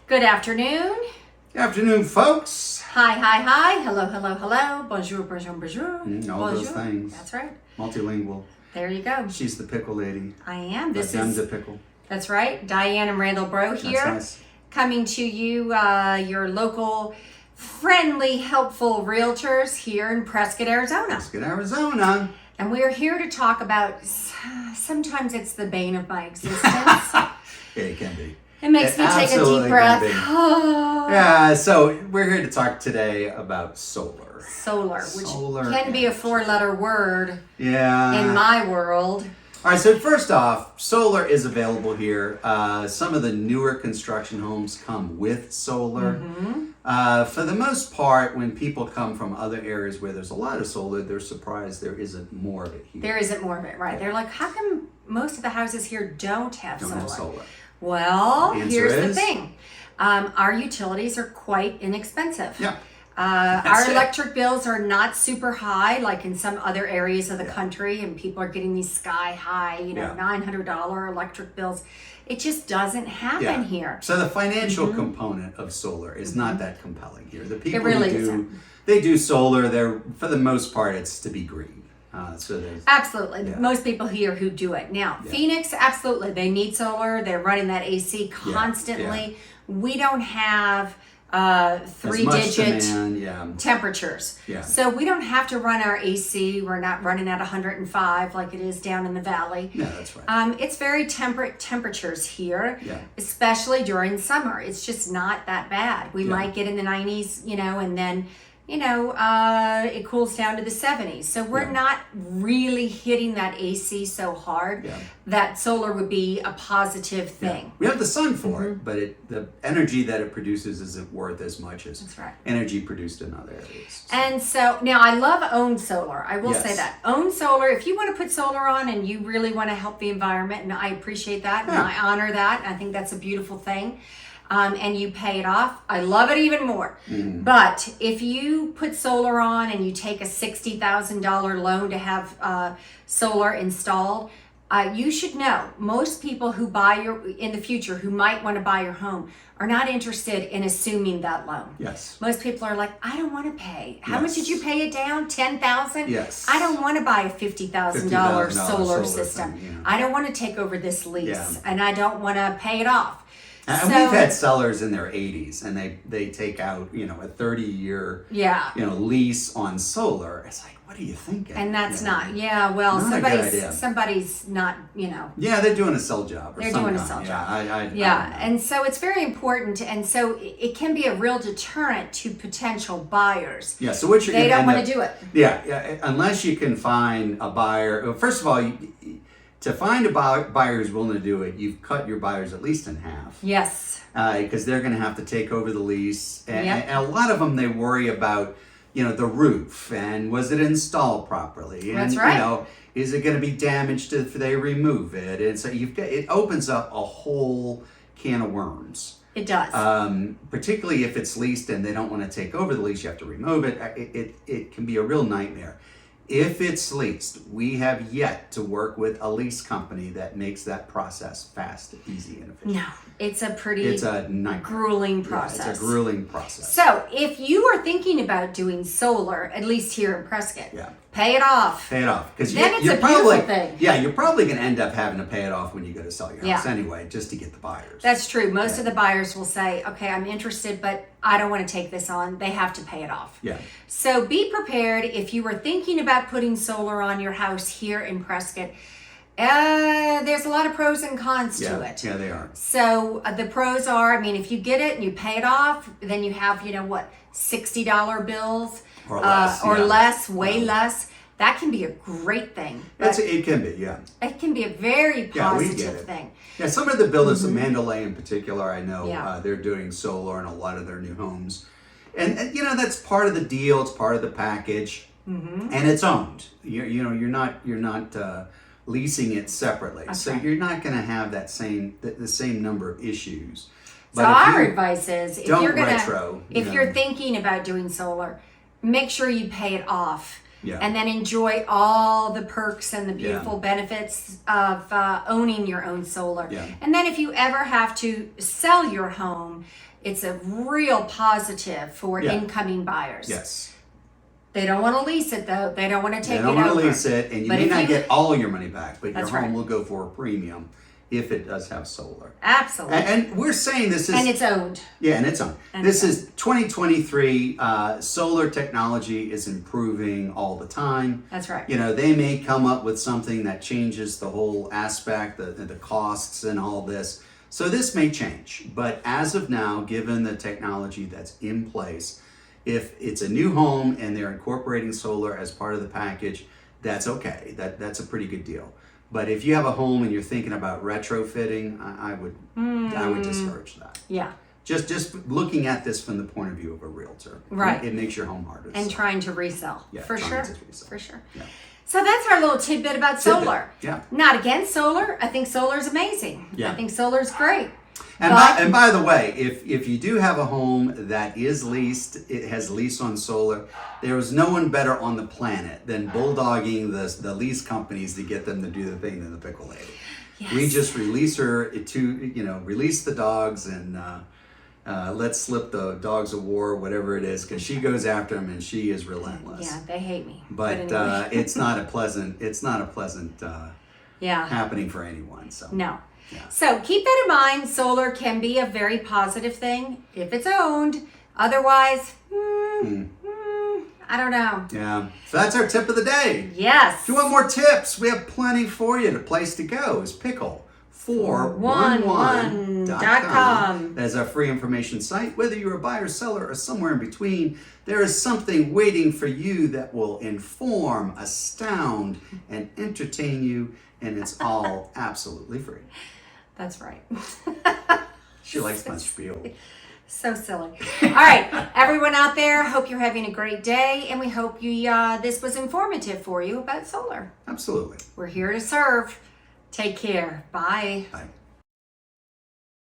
Good afternoon. Good afternoon, folks. Hi. Hello. Bonjour. All Bonjour. those things. That's right. Multilingual. There you go. She's the Pickle Lady. I am. This Madame is de Pickle. That's right. Diane and Randall Breaux here, That's nice. coming to you, your local, friendly, helpful realtors here in Prescott, Arizona. Prescott, Arizona. And we are here to talk about. Sometimes it's the bane of my existence. Yeah, it can be. It makes me take a deep breath. Yeah, so we're here to talk today about solar. Solar, which Solar can be a four-letter word Yeah. in my world. All right, so first off, solar is available here. Some of the newer construction homes come with solar. Mm-hmm. For the most part, when people come from other areas where there's a lot of solar, they're surprised there isn't more of it here. There isn't more of it, right? Yeah. They're like, how come most of the houses here don't have solar? Well, The answer here's the is- thing. Our utilities are quite inexpensive. Yeah. Our it. electric bills are not super high like in some other areas of the Yeah. country, and people are getting these sky high, Yeah. $900 electric bills. It just doesn't happen here. So the financial component of solar is not that compelling here. The people really who do, isn't. they do solar, they're, for the most part, it's to be green. So there's, Absolutely. Yeah. Most people here who do it. Now, Yeah. Phoenix, absolutely. They need solar. They're running that AC constantly. We don't have as much three-digit demand, yeah. temperatures. Yeah. So we don't have to run our AC. We're not running at 105 like it is down in the valley. Yeah, that's right. It's very temperate temperatures here, Yeah. especially during summer. It's just not that bad. We Yeah. might get in the 90s, and then, it cools down to the 70s. So we're Yeah. not really hitting that AC so hard Yeah. that solar would be a positive thing. We have the sun for it, but the energy that it produces isn't worth as much as That's right. energy produced in other areas. So, And so now I love owned solar. I will Yes. say that. Owned solar, if you want to put solar on and you really want to help the environment, and I appreciate that and Yeah. I honor that. I think that's a beautiful thing. And you pay it off, I love it even more. But if you put solar on and you take a $60,000 loan to have solar installed, you should know most people who in the future who might want to buy your home are not interested in assuming that loan. yes. Most people are like, I don't want to pay. How much Yes. did you pay it down? $10,000? Yes. I don't want to buy a $50,000 solar solar system. thing, yeah. I don't want to take over this lease, Yeah. and I don't want to pay it off. And So- we've had sellers in their 80s, and they take out a 30-year Yeah. lease on solar. It's like, what are you thinking? And that's You know? not, well, Not a good idea. somebody's not, Yeah, they're doing a sell job. Or They're some doing a kind. sell Yeah, job. I don't Yeah, know. and so it's very important, and so it can be a real deterrent to potential buyers. Yeah, so what you're They gonna don't end want to up- do it. Yeah, unless you can find a buyer. Well, first of all, to find a buyer who's willing to do it, you've cut your buyers at least in half. Yes. Because they're going to have to take over the lease. And, Yep. and a lot of them, they worry about, the roof and was it installed properly? And, That's right. Is it going to be damaged if they remove it? And so it opens up a whole can of worms. It does. Particularly if it's leased and they don't want to take over the lease, you have to remove it. It can be a real nightmare. If it's leased, we have yet to work with a lease company that makes that process fast, easy, and efficient. No, it's a pretty It's a nightmare. grueling Yeah, process. it's a grueling process. So, if you are thinking about doing solar, at least here in Prescott, Yeah. pay it off. Pay it off. Because Then it's you're a beautiful probably, thing. Yeah, you're probably going to end up having to pay it off when you go to sell your house Yeah. anyway, just to get the buyers. That's true. Most of the buyers will say, okay, I'm interested, but I don't want to take this on. They have to pay it off. Yeah. So be prepared if you were thinking about putting solar on your house here in Prescott. There's a lot of pros and cons to it. Yeah, they are. So the pros are, if you get it and you pay it off, then you have, $60 bills Or less, or yeah. less, way less. That can be a great thing. But It can be, yeah. it can be a very Yeah, we get positive it. thing. Yeah, some of the builders, Mandalay in particular, I know Yeah. they're doing solar in a lot of their new homes. And that's part of the deal. It's part of the package, and it's owned. You're not leasing it separately, That's so right. you're not going to have the same number of issues. So if our you advice is, if don't you're gonna, retro, if you're thinking about doing solar, make sure you pay it off Yeah. and then enjoy all the perks and the beautiful benefits of owning your own solar. Yeah. And then if you ever have to sell your home, it's a real positive for incoming buyers. Yes. They don't want to lease it though. They don't want to take it over. They don't want to lease it, and you may not get all your money back, but your That's home right. will go for a premium if it does have solar. Absolutely. And we're saying this is... And it's owned. Yeah, and it's owned. And this it's is 2023. Solar technology is improving all the time. That's right. You know, they may come up with something that changes the whole aspect, the costs and all this. So this may change. But as of now, given the technology that's in place, if it's a new home and they're incorporating solar as part of the package, that's okay. That's a pretty good deal. But if you have a home and you're thinking about retrofitting, I would discourage that. Yeah. Just looking at this from the point of view of a realtor, Right. It makes your home harder. to And sell. trying to resell. Yeah, For trying sure. to resell. For sure. Yeah. So that's our little tidbit about solar. Yeah. Not against solar. I think solar's amazing. Yeah. I think solar's great. And by the way, if you do have a home that is leased, it has lease on solar, there is no one better on the planet than bulldogging the lease companies to get them to do the thing than the Pickle Lady. Yes. We just release her to, release the dogs and let slip the dogs of war, whatever it is, because she goes after them and she is relentless. Yeah, they hate me. But anyway. it's not a pleasant yeah. happening for anyone. So No. Yeah. So keep that in mind. Solar can be a very positive thing if it's owned. Otherwise, I don't know. Yeah. So that's our tip of the day. Yes. If you want more tips, we have plenty for you. The place to go is pickle411.com. That's our free information site. Whether you're a buyer, seller, or somewhere in between, there is something waiting for you that will inform, astound, and entertain you, and it's all absolutely free. That's right. She likes my spiel. So silly. All right, everyone out there, hope you're having a great day, and we hope this was informative for you about solar. Absolutely. We're here to serve. Take care. Bye. Bye.